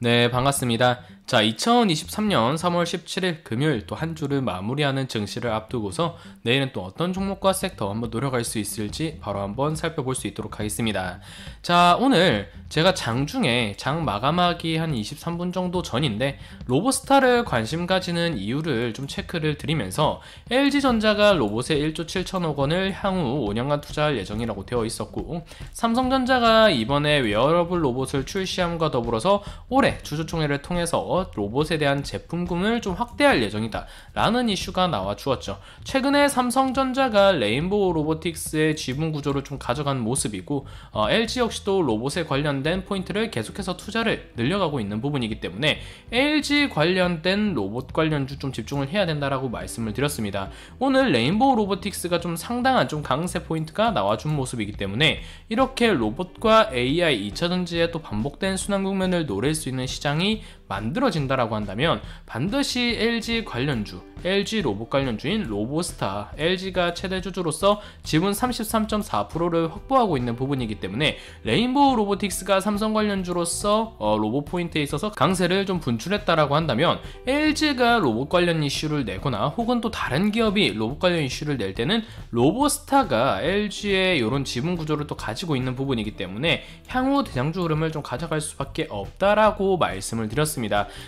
네, 반갑습니다. 자, 2023년 3월 17일 금요일 또 한 주를 마무리하는 증시를 앞두고서 내일은 또 어떤 종목과 섹터 한번 노려갈 수 있을지 바로 한번 살펴볼 수 있도록 하겠습니다. 자, 오늘 제가 장중에 장 마감하기 한 23분 정도 전인데 로보스타를 관심 가지는 이유를 좀 체크를 드리면서 LG전자가 로봇에 1조 7천억 원을 향후 5년간 투자할 예정이라고 되어 있었고, 삼성전자가 이번에 웨어러블 로봇을 출시함과 더불어서 올해 주주총회를 통해서 로봇에 대한 제품군을 좀 확대할 예정이다 라는 이슈가 나와 주었죠. 최근에 삼성전자가 레인보우 로보틱스의 지분 구조를 좀 가져간 모습이고, LG 역시도 로봇에 관련된 포인트를 계속해서 투자를 늘려가고 있는 부분이기 때문에 LG 관련된 로봇 관련주 좀 집중을 해야 된다라고 말씀을 드렸습니다. 오늘 레인보우 로보틱스가 좀 상당한 좀 강세 포인트가 나와준 모습이기 때문에 이렇게 로봇과 AI 2차전지의 또 반복된 순환 국면을 노릴 수 있는 시장이 만들어진다라고 한다면 반드시 LG 관련주, LG 로봇 관련주인 로보스타, LG가 최대 주주로서 지분 33.4%를 확보하고 있는 부분이기 때문에 레인보우 로보틱스가 삼성 관련주로서 로봇 포인트에 있어서 강세를 좀 분출했다라고 한다면 LG가 로봇 관련 이슈를 내거나 혹은 또 다른 기업이 로봇 관련 이슈를 낼 때는 로보스타가 LG의 이런 지분 구조를 또 가지고 있는 부분이기 때문에 향후 대장주 흐름을 좀 가져갈 수밖에 없다라고 말씀을 드렸습니다.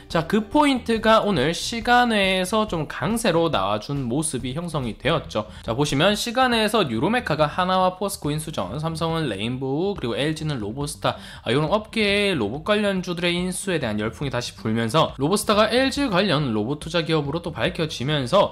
자, 그 포인트가 오늘 시간외에서 좀 강세로 나와준 모습이 형성이 되었죠. 자, 보시면 시간외에서 뉴로메카가 하나와 포스코 인수전, 삼성은 레인보우, 그리고 LG는 로보스타, 이런 업계의 로봇 관련주들의 인수에 대한 열풍이 다시 불면서 로보스타가 LG 관련 로봇 투자 기업으로 또 밝혀지면서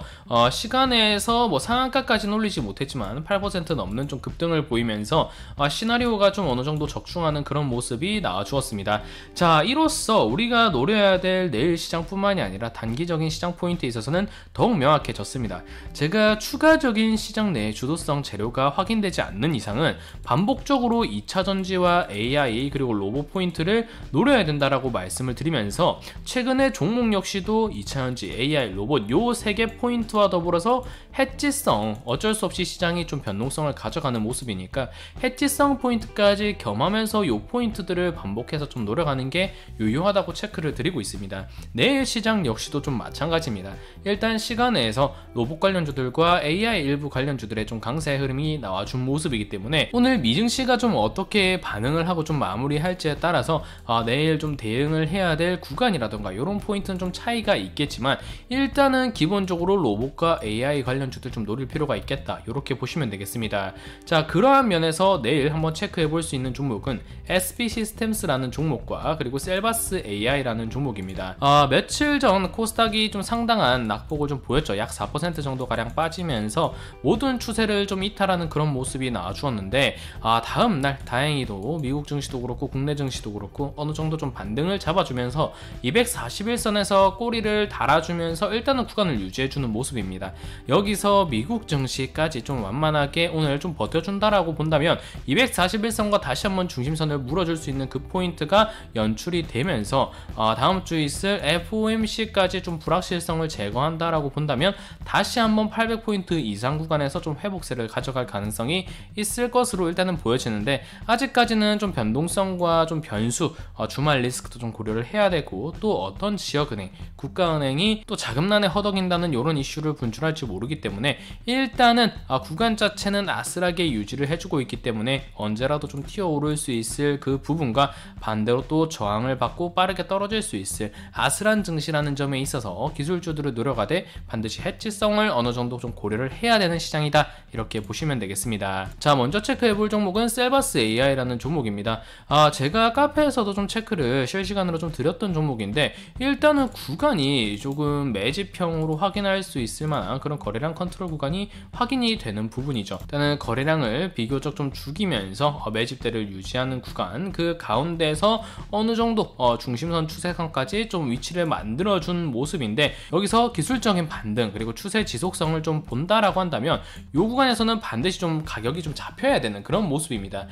시간외에서 뭐 상한가까지는 올리지 못했지만 8% 넘는 좀 급등을 보이면서 시나리오가 좀 어느 정도 적중하는 그런 모습이 나와 주었습니다. 자, 이로써 우리가 노려야 될 내일 시장뿐만이 아니라 단기적인 시장 포인트에 있어서는 더욱 명확해졌습니다. 제가 추가적인 시장 내 주도성 재료가 확인되지 않는 이상은 반복적으로 2차전지와 AI 그리고 로봇 포인트를 노려야 된다라고 말씀을 드리면서 최근에 종목 역시도 2차전지, AI, 로봇 요 세 개 포인트와 더불어서 해지성, 어쩔 수 없이 시장이 좀 변동성을 가져가는 모습이니까 해지성 포인트까지 겸하면서 요 포인트들을 반복해서 좀 노려가는 게 유효하다고 체크를 드리고 있습니다. 내일 시장 역시도 좀 마찬가지입니다. 일단 시간 내에서 로봇 관련주들과 AI 일부 관련주들의 좀 강세 흐름이 나와준 모습이기 때문에 오늘 미증시가 좀 어떻게 반응을 하고 좀 마무리할지에 따라서 내일 좀 대응을 해야 될 구간이라던가 이런 포인트는 좀 차이가 있겠지만 일단은 기본적으로 로봇과 AI 관련주들 좀 노릴 필요가 있겠다, 이렇게 보시면 되겠습니다. 자, 그러한 면에서 내일 한번 체크해 볼 수 있는 종목은 SB 시스템스라는 종목과 그리고 셀바스 AI라는 종목입니다. 며칠 전 코스닥이 좀 상당한 낙폭을 좀 보였죠. 약 4% 정도 가량 빠지면서 모든 추세를 좀 이탈하는 그런 모습이 나와주었는데 다음날 다행히도 미국 증시도 그렇고 국내 증시도 그렇고 어느 정도 좀 반등을 잡아주면서 241선에서 꼬리를 달아주면서 일단은 구간을 유지해주는 모습입니다. 여기서 미국 증시까지 좀 완만하게 오늘 좀 버텨준다라고 본다면 241선과 다시 한번 중심선을 물어줄 수 있는 그 포인트가 연출이 되면서 다음 주 있을 FOMC까지 좀 불확실성을 제거한다라고 본다면 다시 한번 800포인트 이상 구간에서 좀 회복세를 가져갈 가능성이 있을 것으로 일단은 보여지는데 아직까지는 좀 변동성과 좀 변수, 주말 리스크도 좀 고려를 해야 되고 또 어떤 지역은행, 국가은행이 또 자금난에 허덕인다는 이런 이슈를 분출할지 모르기 때문에 일단은 구간 자체는 아슬하게 유지를 해주고 있기 때문에 언제라도 좀 튀어오를 수 있을 그 부분과 반대로 또 저항을 받고 빠르게 떨어질 수 있을 아슬한 증시라는 점에 있어서 기술주들을 노려가되 반드시 해지성을 어느 정도 좀 고려를 해야 되는 시장이다, 이렇게 보시면 되겠습니다. 자, 먼저 체크해볼 종목은 셀바스 AI라는 종목입니다. 제가 카페에서도 좀 체크를 실시간으로 좀 드렸던 종목인데 일단은 구간이 조금 매집형으로 확인할 수 있을 만한 그런 거래량 컨트롤 구간이 확인이 되는 부분이죠. 일단은 거래량을 비교적 좀 죽이면서 매집대를 유지하는 구간, 그 가운데에서 어느 정도 중심선 추세선까지 좀 위치를 만들어준 모습인데 여기서 기술적인 반등 그리고 추세 지속성을 좀 본다라고 한다면 이 구간에서는 반드시 좀 가격이 좀 잡혀야 되는 그런 모습입니다.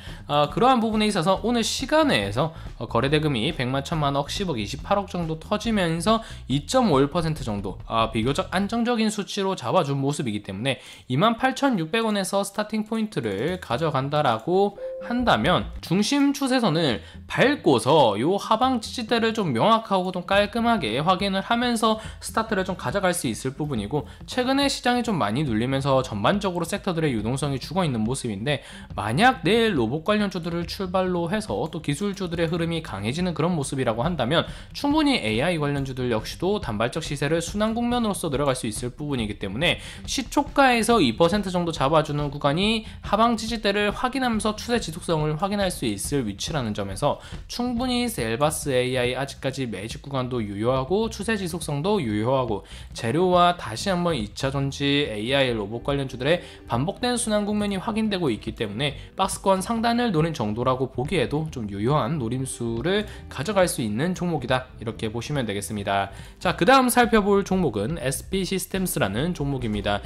그러한 부분에 있어서 오늘 시간에서 거래대금이 100만 1000만억 10억 28억 정도 터지면서 2.51% 정도 비교적 안정적인 수치로 잡아준 모습이기 때문에 28,600원에서 스타팅 포인트를 가져간다라고 한다면 중심 추세선을 밟고서 요 하방 지지대를 좀 명확히 명확하고 좀 깔끔하게 확인을 하면서 스타트를 좀 가져갈 수 있을 부분이고, 최근에 시장이 좀 많이 눌리면서 전반적으로 섹터들의 유동성이 죽어있는 모습인데, 만약 내일 로봇 관련주들을 출발로 해서 또 기술주들의 흐름이 강해지는 그런 모습이라고 한다면 충분히 AI 관련주들 역시도 단발적 시세를 순환 국면으로서 들어갈 수 있을 부분이기 때문에 시초가에서 2% 정도 잡아주는 구간이 하방 지지대를 확인하면서 추세 지속성을 확인할 수 있을 위치라는 점에서 충분히 셀바스 AI 아직까지 매집 구간도 유효하고 추세 지속성도 유효하고, 재료와 다시 한번 2차 전지 AI 로봇 관련주들의 반복된 순환 국면이 확인되고 있기 때문에 박스권 상단을 노린 정도라고 보기에도 좀 유효한 노림수를 가져갈 수 있는 종목이다, 이렇게 보시면 되겠습니다. 자, 그 다음 살펴볼 종목은 SP 시스템스라는 종목입니다.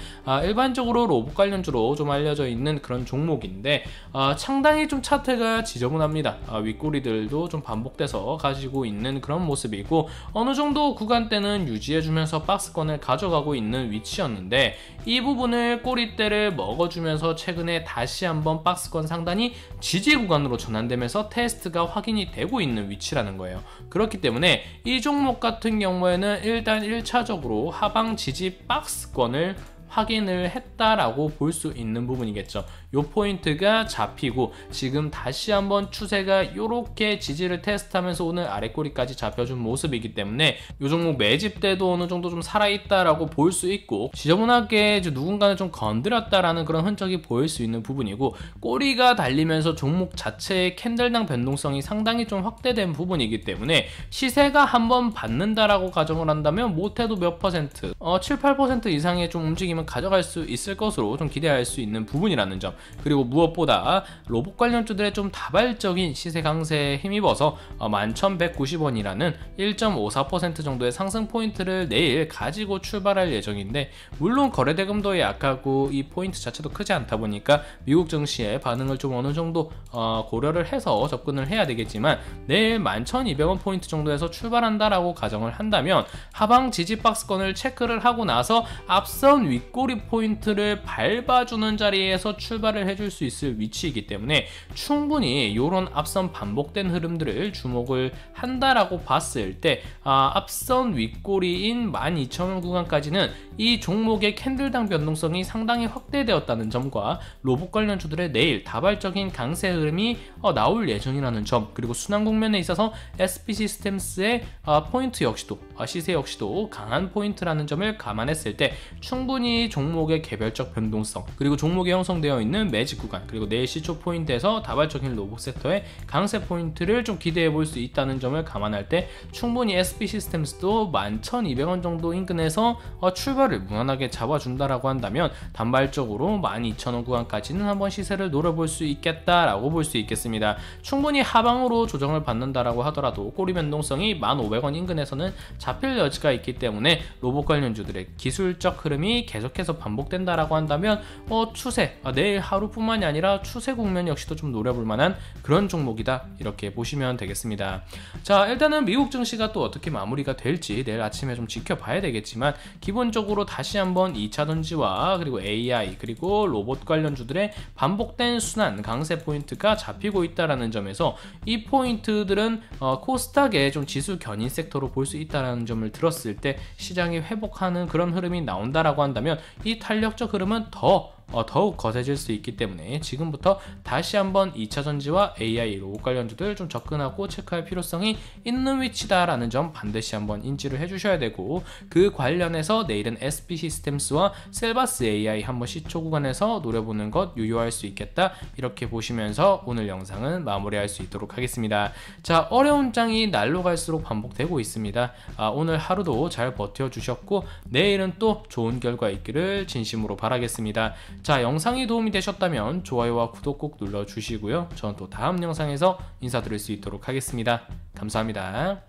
일반적으로 로봇 관련주로 좀 알려져 있는 그런 종목인데, 상당히 좀 차트가 지저분합니다. 윗꼬리들도 좀 반복돼서 가지고 있는 그런 모습이고, 어느 정도 구간대는 유지해주면서 박스권을 가져가고 있는 위치였는데, 이 부분을 꼬리대를 먹어주면서 최근에 다시 한번 박스권 상단이 지지 구간으로 전환되면서 테스트가 확인이 되고 있는 위치라는 거예요. 그렇기 때문에 이 종목 같은 경우에는 일단 1차적으로 하방 지지 박스권을 확인을 했다라고 볼 수 있는 부분이겠죠. 요 포인트가 잡히고 지금 다시 한번 추세가 이렇게 지지를 테스트하면서 오늘 아래꼬리까지 잡혀준 모습이기 때문에 요 종목 매집 때도 어느 정도 좀 살아있다라고 볼 수 있고, 지저분하게 누군가는 좀 건드렸다라는 그런 흔적이 보일 수 있는 부분이고, 꼬리가 달리면서 종목 자체의 캔들당 변동성이 상당히 좀 확대된 부분이기 때문에 시세가 한번 받는다라고 가정을 한다면 못해도 몇 퍼센트, 7, 8% 이상의 좀 움직임을 가져갈 수 있을 것으로 좀 기대할 수 있는 부분이라는 점, 그리고 무엇보다 로봇 관련주들의 좀 다발적인 시세 강세에 힘입어서 11,190원이라는 1.54% 정도의 상승 포인트를 내일 가지고 출발할 예정인데, 물론 거래대금도 약하고 이 포인트 자체도 크지 않다 보니까 미국 증시의 반응을 좀 어느 정도 고려를 해서 접근을 해야 되겠지만, 내일 11,200원 포인트 정도에서 출발한다라고 가정을 한다면 하방 지지 박스권을 체크를 하고 나서 앞선 윗꼬리 포인트를 밟아주는 자리에서 출발을 해줄 수 있을 위치이기 때문에 충분히 이런 앞선 반복된 흐름들을 주목을 한다라고 봤을 때, 앞선 윗꼬리인 12,000원 구간까지는 이 종목의 캔들당 변동성이 상당히 확대되었다는 점과 로봇 관련주들의 내일 다발적인 강세 흐름이 나올 예정이라는 점, 그리고 순환 국면에 있어서 SP 시스템스의 포인트 역시도 시세 역시도 강한 포인트라는 점을 감안했을 때 충분히 종목의 개별적 변동성, 그리고 종목에 형성되어 있는 매직 구간, 그리고 내일 시초 포인트에서 다발적인 로봇 섹터의 강세 포인트를 좀 기대해 볼 수 있다는 점을 감안할 때 충분히 SP 시스템스도 11,200원 정도 인근에서 출발을 무난하게 잡아준다라고 한다면 단발적으로 12,000원 구간까지는 한번 시세를 노려볼 수 있겠다라고 볼 수 있겠습니다. 충분히 하방으로 조정을 받는다라고 하더라도 꼬리 변동성이 1,500원 인근에서는 잡힐 여지가 있기 때문에 로봇 관련주들의 기술적 흐름이 계속해서 반복된다라고 한다면 추세, 내일 하루뿐만이 아니라 추세 국면 역시도 좀 노려볼 만한 그런 종목이다, 이렇게 보시면 되겠습니다. 자, 일단은 미국 증시가 또 어떻게 마무리가 될지 내일 아침에 좀 지켜봐야 되겠지만, 기본적으로 다시 한번 2차 전지와 그리고 AI 그리고 로봇 관련주들의 반복된 순환 강세 포인트가 잡히고 있다라는 점에서 이 포인트들은 코스닥의 좀 지수 견인 섹터로 볼 수 있다라는 점을 들었을 때 시장이 회복하는 그런 흐름이 나온다라고 한다면 이 탄력적 흐름은 더욱 거세질 수 있기 때문에 지금부터 다시 한번 2차 전지와 AI 로봇 관련주들 좀 접근하고 체크할 필요성이 있는 위치다라는 점 반드시 한번 인지를 해주셔야 되고, 그 관련해서 내일은 SP 시스템스와 셀바스 AI 한번 시초 구간에서 노려보는 것 유효할 수 있겠다, 이렇게 보시면서 오늘 영상은 마무리할 수 있도록 하겠습니다. 자, 어려운 장이 날로 갈수록 반복되고 있습니다. 오늘 하루도 잘 버텨주셨고 내일은 또 좋은 결과 있기를 진심으로 바라겠습니다. 자, 영상이 도움이 되셨다면 좋아요와 구독 꼭 눌러주시고요. 저는 또 다음 영상에서 인사드릴 수 있도록 하겠습니다. 감사합니다.